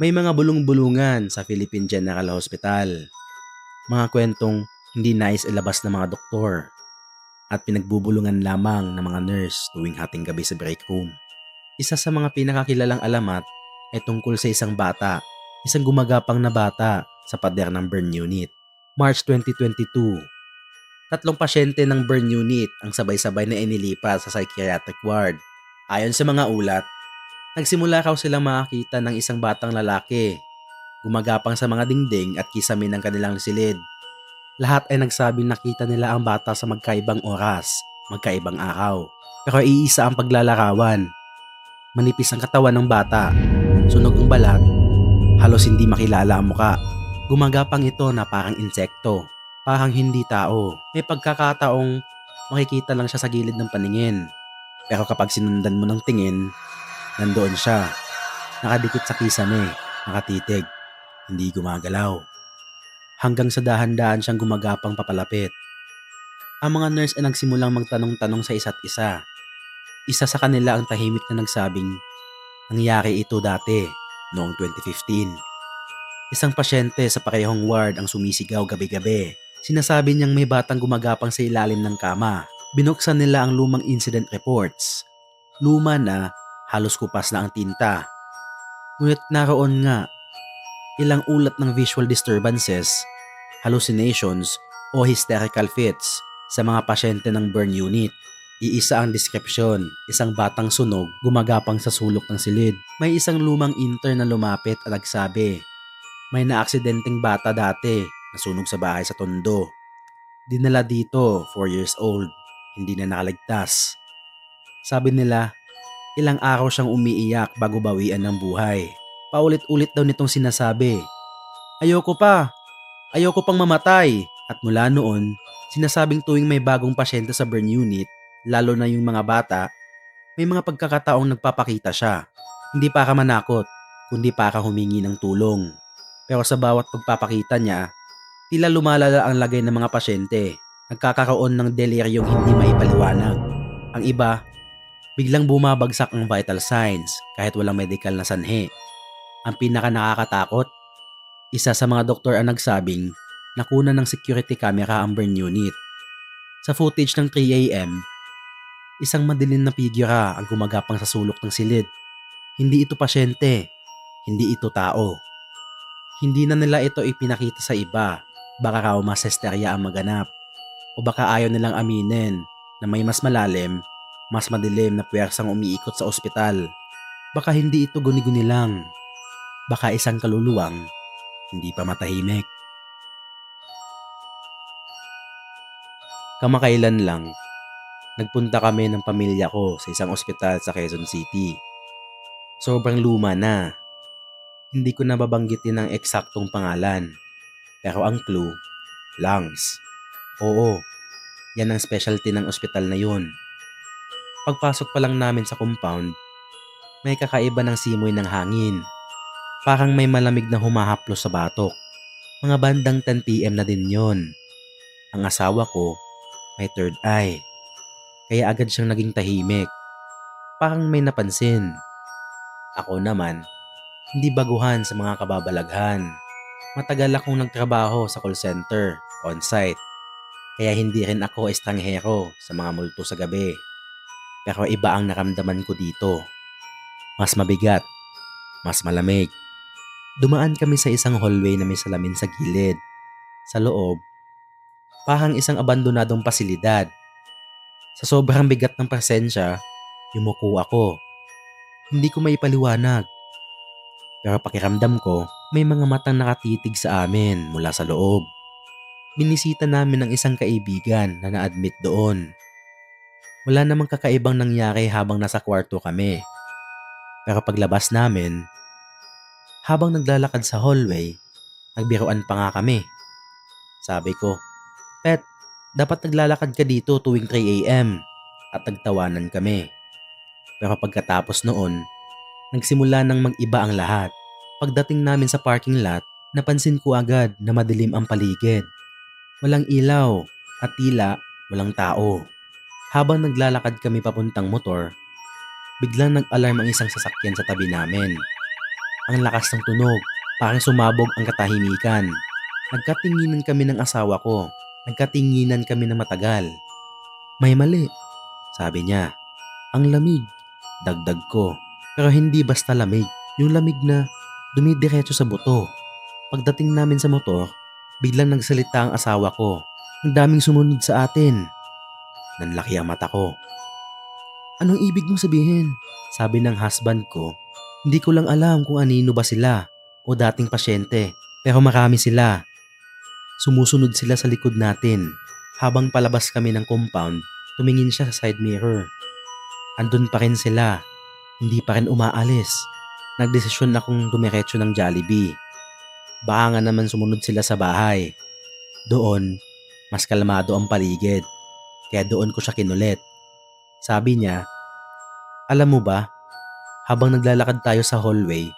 May mga bulong-bulungan sa Philippine General Hospital. Mga kwentong hindi nais ilabas ng mga doktor at pinagbubulungan lamang ng mga nurse tuwing hating gabi sa break room. Isa sa mga pinakakilalang alamat ay tungkol sa isang gumagapang na bata sa pader ng burn unit. March 2022, tatlong pasyente ng burn unit ang sabay-sabay na inilipat sa psychiatric ward. Ayon sa mga ulat, nagsimula raw silang makakita ng isang batang lalaki, gumagapang sa mga dingding at kisame ng kanilang silid. Lahat ay nagsabing nakita nila ang bata sa magkaibang oras, magkaibang araw. Pero iisa ang paglalarawan. Manipis ang katawan ng bata, sunog ang balat, halos hindi makilala ang muka. Gumagapang ito na parang insekto, parang hindi tao. May pagkakataong makikita lang siya sa gilid ng paningin. Pero kapag sinundan mo ng tingin, nandoon siya, nakadikit sa kisame, nakatitig, hindi gumagalaw. Hanggang sa dahan-dahan siyang gumagapang papalapit. Ang mga nurse ay nagsimulang magtanong-tanong sa isa't isa. Isa sa kanila ang tahimik na nagsabing, nangyari ito dati, noong 2015. Isang pasyente sa parehong ward ang sumisigaw gabi-gabi. Sinasabi niyang may batang gumagapang sa ilalim ng kama. Binuksan nila ang lumang incident reports. Luma na, halos kupas na ang tinta. Ngunit naroon nga, ilang ulat ng visual disturbances, hallucinations o hysterical fits sa mga pasyente ng burn unit. Iisa ang deskripsyon, isang batang sunog, gumagapang sa sulok ng silid. May isang lumang intern na lumapit at nagsabi, may naaksidenteng bata dati, nasunog sa bahay sa Tondo. Dinala dito, 4 years old, hindi na nakaligtas. Sabi nila, ilang araw siyang umiiyak bago bawian ng buhay. Paulit-ulit daw nitong sinasabi, ayoko pa, ayoko pang mamatay. At mula noon, sinasabing tuwing may bagong pasyente sa burn unit, lalo na yung mga bata, may mga pagkakataong nagpapakita siya. Hindi para manakot, kundi para humingi ng tulong. Pero sa bawat pagpapakita niya, tila lumalala ang lagay ng mga pasyente. Nagkakaroon ng deliryong hindi maipaliwanag. Ang iba, biglang bumabagsak ang vital signs kahit walang medical na sanhi. Ang pinaka nakakatakot, isa sa mga doktor ang nagsabing nakunan ng security camera ang burn unit. Sa footage ng 3 AM, isang madilim na figura ang gumagapang sa sulok ng silid. Hindi ito pasyente, hindi ito tao. Hindi na nila ito ipinakita sa iba, baka raw mas hysteria ang maganap. O baka ayaw nilang aminin na may mas malalim, mas madilim na puwersang umiikot sa ospital. Baka hindi ito guni-guni lang. Baka isang kaluluwang hindi pa matahimik. Kamakailan lang, nagpunta kami ng pamilya ko sa isang ospital sa Quezon City. Sobrang luma na. Hindi ko nababanggitin ang eksaktong pangalan. Pero ang clue, lungs. Oo, yan ang specialty ng ospital na yun. Pagpasok pa lang namin sa compound, may kakaiba ng simoy ng hangin. Parang may malamig na humahaplos sa batok. Mga bandang 10 PM na din yon. Ang asawa ko, may third eye. Kaya agad siyang naging tahimik. Parang may napansin. Ako naman, hindi baguhan sa mga kababalaghan. Matagal akong nagtrabaho sa call center, on-site. Kaya hindi rin ako estranghero sa mga multo sa gabi. Pero iba ang naramdaman ko dito. Mas mabigat, mas malamig. Dumaan kami sa isang hallway na may salamin sa gilid. Sa loob, parang isang abandonadong pasilidad. Sa sobrang bigat ng presensya, yumuko ako. Hindi ko maipaliwanag. Pero pakiramdam ko, may mga matang nakatitig sa amin mula sa loob. Binisita namin ng isang kaibigan na na-admit doon. Wala namang kakaibang nangyari habang nasa kwarto kami. Pero paglabas namin, habang naglalakad sa hallway, nagbiruan pa nga kami. Sabi ko, Pet, dapat naglalakad ka dito tuwing 3 AM. At nagtawanan kami. Pero pagkatapos noon, nagsimula nang mag-iba ang lahat. Pagdating namin sa parking lot, napansin ko agad na madilim ang paligid. Walang ilaw at tila walang tao. Habang naglalakad kami papuntang motor, biglang nag-alarm ang isang sasakyan sa tabi namin. Ang lakas ng tunog, parang sumabog ang katahimikan. Nagkatinginan kami ng asawa ko. Nagkatinginan kami ng matagal. May mali, sabi niya. Ang lamig, dagdag ko. Pero hindi basta lamig. Yung lamig na dumidiretso sa buto. Pagdating namin sa motor, biglang nagsalita ang asawa ko. Ang daming sumunod sa atin. Nanlaki ang mata ko. Anong ibig mong sabihin? Sabi ng husband ko. Hindi ko lang alam kung anino ba sila o dating pasyente. Pero marami sila. Sumusunod sila sa likod natin. Habang palabas kami ng compound, tumingin siya sa side mirror. Andun pa rin sila. Hindi pa rin umaalis. Nagdesisyon akong dumiretso ng Jollibee. Baka nga naman sumunod sila sa bahay. Doon, mas kalmado ang paligid. Kaya doon ko siya kinulit. Sabi niya, alam mo ba, habang naglalakad tayo sa hallway,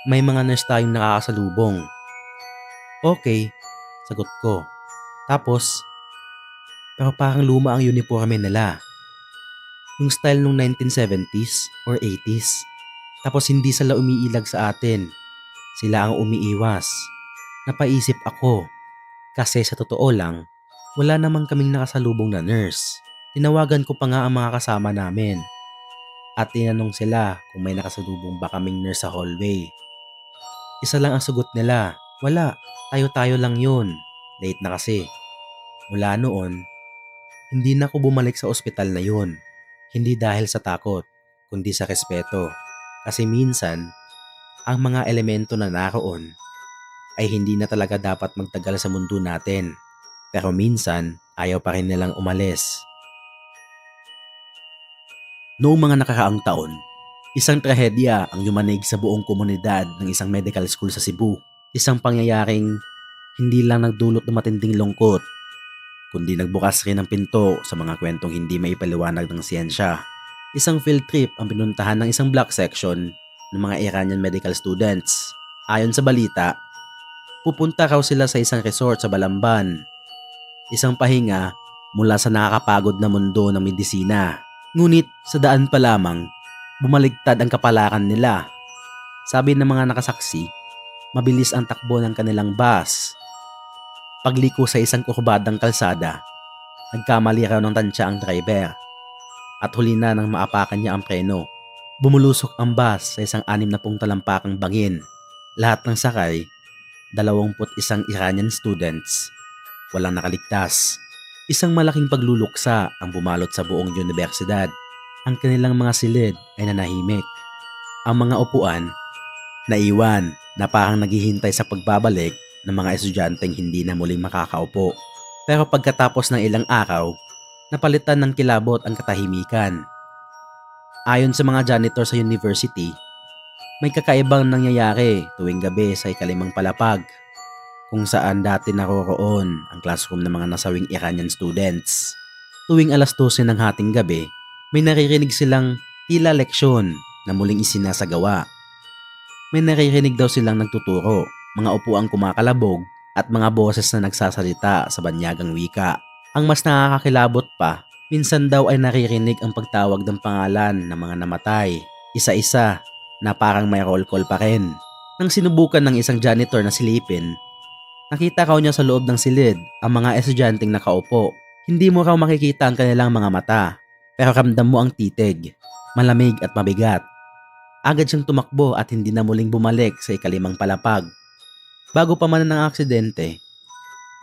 may mga nurse tayong nakakasalubong. Okay, sagot ko. Tapos, pero parang luma ang uniforme nila. Yung style nung 1970s or 80s. Tapos hindi sila umiilag sa atin. Sila ang umiiwas. Napaisip ako. Kasi sa totoo lang, wala namang kaming nakasalubong na nurse. Tinawagan ko pa nga ang mga kasama namin. At tinanong sila kung may nakasalubong ba kaming nurse sa hallway. Isa lang ang sagot nila. Wala, tayo-tayo lang yun. Late na kasi. Mula noon, hindi na ako bumalik sa ospital na yun. Hindi dahil sa takot, kundi sa respeto. Kasi minsan, ang mga elemento na naroon ay hindi na talaga dapat magtagal sa mundo natin. Pero minsan, ayaw pa rin nilang umalis. Noong mga nakaraang taon, isang trahedya ang yumanig sa buong komunidad ng isang medical school sa Cebu. Isang pangyayaring hindi lang nagdulot ng matinding lungkot, kundi nagbukas rin ng pinto sa mga kwentong hindi maipaliwanag ng siyensya. Isang field trip ang pinuntahan ng isang block section ng mga Iranian medical students. Ayon sa balita, pupunta raw sila sa isang resort sa Balamban. Isang pahinga mula sa nakakapagod na mundo ng medisina. Ngunit sa daan pa lamang, bumaligtad ang kapalaran nila. Sabi ng mga nakasaksi, mabilis ang takbo ng kanilang bus. Pagliko sa isang kurbadang kalsada, nagkamali raw ng tansya ang driver. At huli na nang maapakan niya ang preno. Bumulusok ang bus sa isang 60 talampakang bangin. Lahat ng sakay, 21 Iranian students. Walang nakaligtas. Isang malaking pagluluksa ang bumalot sa buong universidad. Ang kanilang mga silid ay nanahimik. Ang mga upuan, naiwan na parang naghihintay sa pagbabalik ng mga estudyanteng hindi na muling makakaupo. Pero pagkatapos ng ilang araw, napalitan ng kilabot ang katahimikan. Ayon sa mga janitor sa university, may kakaibang nangyayari tuwing gabi sa ikalimang palapag, kung saan dati naroroon ang classroom ng mga nasawing Iranian students. Tuwing alas 12 ng hating gabi, may naririnig silang tila leksyon na muling isinasagawa. May naririnig daw silang nagtuturo, mga upuang kumakalabog at mga boses na nagsasalita sa banyagang wika. Ang mas nakakakilabot pa, minsan daw ay naririnig ang pagtawag ng pangalan ng mga namatay, isa-isa na parang may roll call pa rin. Nang sinubukan ng isang janitor na silipin, nakita raw niya sa loob ng silid ang mga estudyanteng nakaupo. Hindi mo raw makikita ang kanilang mga mata, pero ramdam mo ang titig, malamig at mabigat. Agad siyang tumakbo at hindi na muling bumalik sa ikalimang palapag. Bago pa man ang aksidente,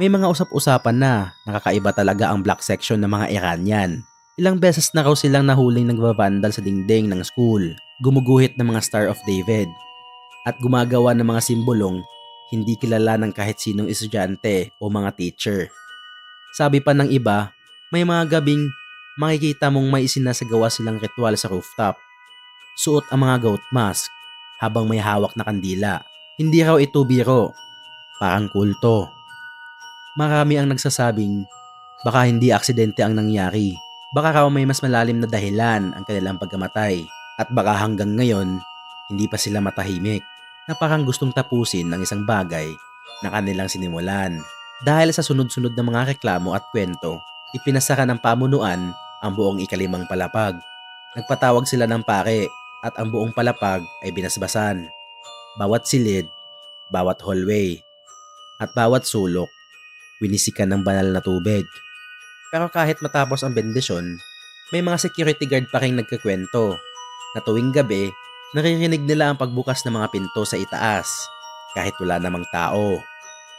may mga usap-usapan na nakakaiba talaga ang block section ng mga Iranian. Ilang beses na raw silang nahuling nagvavandal sa dingding ng school, gumuguhit ng mga Star of David, at gumagawa ng mga simbolong hindi kilala ng kahit sinong estudyante o mga teacher. Sabi pa ng iba, may mga gabing makikita mong may isinasagawa silang ritual sa rooftop. Suot ang mga goat mask habang may hawak na kandila. Hindi raw ito biro, parang kulto. Marami ang nagsasabing baka hindi aksidente ang nangyari. Baka raw may mas malalim na dahilan ang kanilang pagkamatay. At baka hanggang ngayon, hindi pa sila matahimik na parang gustong tapusin ng isang bagay na kanilang sinimulan. Dahil sa sunod-sunod na mga reklamo at kwento, ipinasaka ng pamunuan ang buong ikalimang palapag. Nagpatawag sila ng pare at ang buong palapag ay binasbasan. Bawat silid, bawat hallway, at bawat sulok, winisikan ng banal na tubig. Pero kahit matapos ang bendisyon, may mga security guard pa rin nagkakwento na tuwing gabi, naririnig nila ang pagbukas ng mga pinto sa itaas kahit wala namang tao.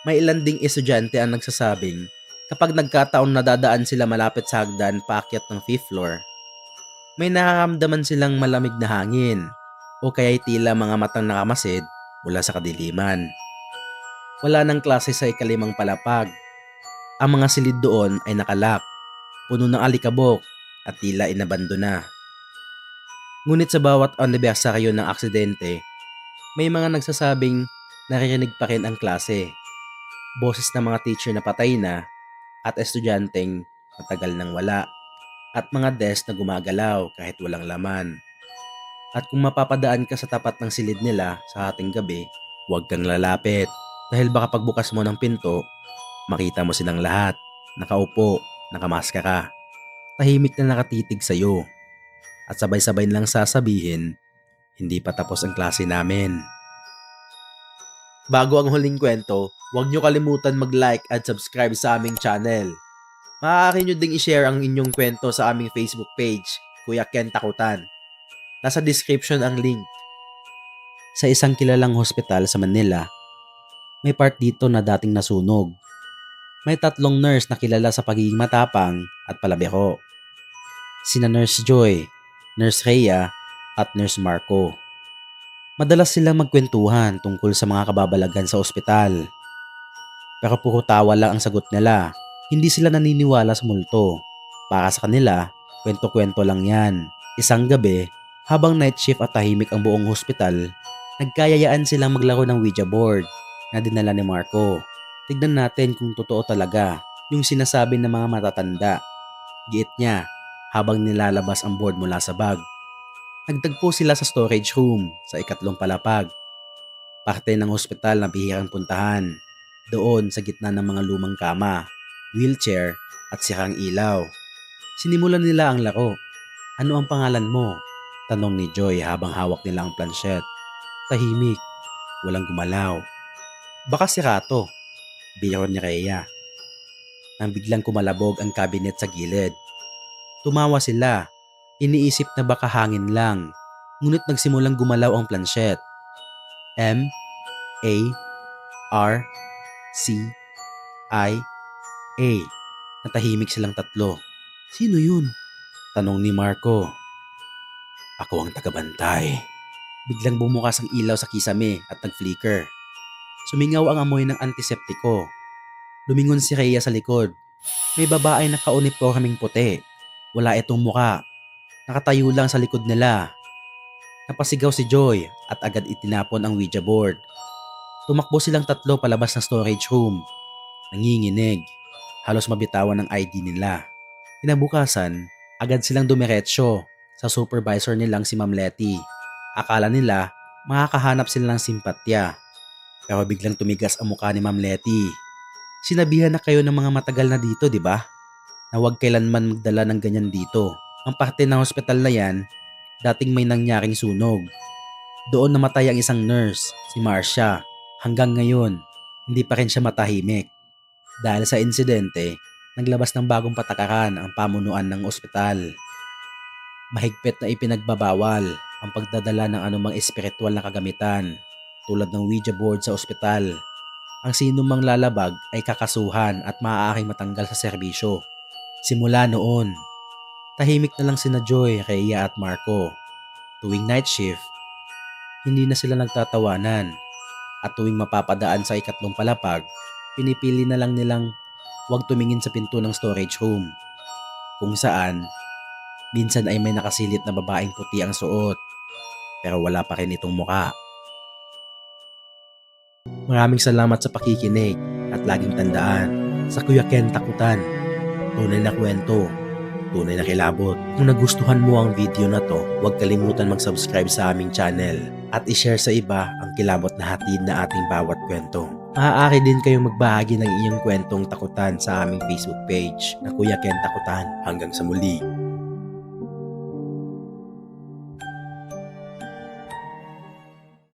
May ilan ding estudyante ang nagsasabing kapag nagkataon na dadaan sila malapit sa hagdan paakyat ng 5th floor, may nararamdaman silang malamig na hangin o kaya'y tila mga matang nakamasid mula sa kadiliman. Wala nang klase sa ikalimang palapag. Ang mga silid doon ay nakalak, puno ng alikabok at tila inabandona. Ngunit sa bawat anibersaryo ng aksidente, may mga nagsasabing naririnig pa rin ang klase. Boses ng mga teacher na patay na at estudyanteng matagal nang wala at mga desk na gumagalaw kahit walang laman. At kung mapapadaan ka sa tapat ng silid nila sa ating gabi, huwag kang lalapit dahil baka pagbukas mo ng pinto, makita mo silang lahat, nakaupo, nakamaskara, tahimik na nakatitig sa'yo at sabay-sabay lang sasabihin, hindi pa tapos ang klase namin. Bago ang huling kwento, huwag nyo kalimutan mag-like at subscribe sa aming channel. Maaari nyo ding i-share ang inyong kwento sa aming Facebook page, Kuya Ken Takutan. Nasa description ang link. Sa isang kilalang hospital sa Manila, may part dito na dating nasunog. May 3 nurse na kilala sa pagiging matapang at palabiro. Sina Nurse Joy, Nurse Rhea, at Nurse Marco. Madalas silang magkwentuhan tungkol sa mga kababalagan sa ospital. Pero puro tawa lang ang sagot nila. Hindi sila naniniwala sa multo. Para sa kanila, kwento-kwento lang yan. Isang gabi, habang night shift at tahimik ang buong hospital, nagkayayaan silang maglaro ng Ouija board na dinala ni Marco. Tignan natin kung totoo talaga yung sinasabi ng mga matatanda. Giit niya habang nilalabas ang board mula sa bag. Nagtagpo sila sa storage room sa 2nd palapag. Parte ng hospital na bihirang puntahan. Doon sa gitna ng mga lumang kama, wheelchair at sirang ilaw. Sinimulan nila ang laro. Ano ang pangalan mo? Tanong ni Joy habang hawak nila ang planshet. Tahimik, walang gumalaw. Baka si Rato, biro ni Rhea. Nang biglang kumalabog ang cabinet sa gilid. Tumawa sila. Iniisip na baka hangin lang. Ngunit nagsimulang gumalaw ang planshet. M, A, R, C, I, A. Natahimik silang tatlo. Sino yun? Tanong ni Marco. Ako ang tagabantay. Biglang bumukas ang ilaw sa kisame at nag-flicker. Sumingaw ang amoy ng antiseptiko. Lumingon si Rhea sa likod. May babae na kauniforming puti. Wala itong muka. Nakatayo lang sa likod nila. Napasigaw si Joy at agad itinapon ang Ouija board. Tumakbo silang tatlo palabas ng storage room. Nanginginig. Halos mabitawan ang ID nila. Kinabukasan, agad silang dumiretso sa supervisor nilang si Ma'am Letty. Akala nila makakahanap sila ng simpatya. Pero biglang tumigas ang mukha ni Ma'am Letty. Sinabihan na kayo ng mga matagal na dito, di ba? Na huwag kailanman magdala ng ganyan dito. Ang parte ng hospital na yan, dating may nangyaring sunog. Doon namatay ang isang nurse, si Marcia. Hanggang ngayon, hindi pa rin siya matahimik. Dahil sa insidente, naglabas ng bagong patakaran ang pamunuan ng ospital. Mahigpit na ipinagbabawal ang pagdadala ng anumang espiritual na kagamitan tulad ng Ouija board sa ospital. Ang sinumang lalabag ay kakasuhan at maaaring matanggal sa serbisyo. Simula noon, tahimik na lang sina Joy, Rhea at Marco. Tuwing night shift, hindi na sila nagtatawanan at tuwing mapapadaan sa 2nd palapag, pinipili na lang nilang huwag tumingin sa pinto ng storage room. Kung saan, minsan ay may nakasilid na babaeng puti ang suot pero wala pa rin itong muka. Maraming salamat sa pakikinig at laging tandaan, sa Kuya Ken Takutan, tunay na kwento, tunay na kilabot. Kung nagustuhan mo ang video na to, huwag kalimutan mag-subscribe sa aming channel at i-share sa iba ang kilabot na hatid na ating bawat kwento. Maaari din kayong magbahagi ng inyong kwentong takutan sa aming Facebook page na Kuya Ken Takutan. Hanggang sa muli.